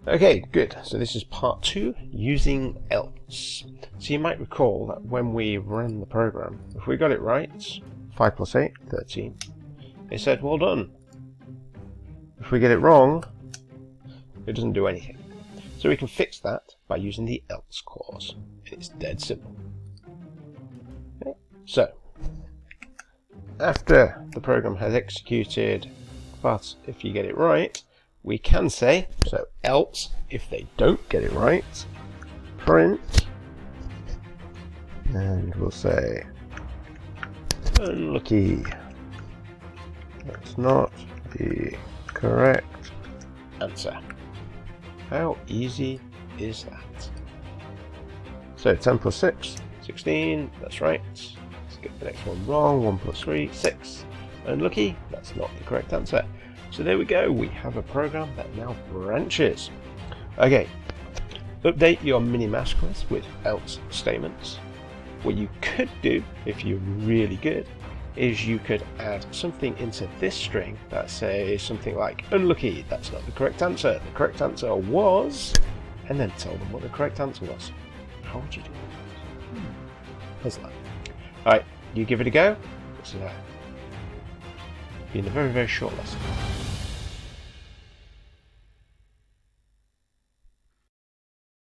Okay, good. So this is part 2, using else. So you might recall that when we ran the program, if we got it right, 5 plus 8, 13, it said, well done. If we get it wrong, it doesn't do anything. So we can fix that by using the else clause. It's dead simple. Okay. So, after the program has executed, but if you get it right, we can say, so else, if they don't get it right, print, and we'll say, unlucky. That's not the correct answer. How easy is that? So 10 plus 6, 16, that's right. Let's get the next one wrong, 1 plus 3, 6. Unlucky, that's not the correct answer. So there we go, we have a program that now branches. Okay, update your mini-mash quest with else statements. What you could do, if you're really good, is you could add something into this string that says something like, unlucky, that's not the correct answer. The correct answer was, and then tell them what the correct answer was. How would you do that? How's that? Alright, you give it a go. It's been a very, very short lesson.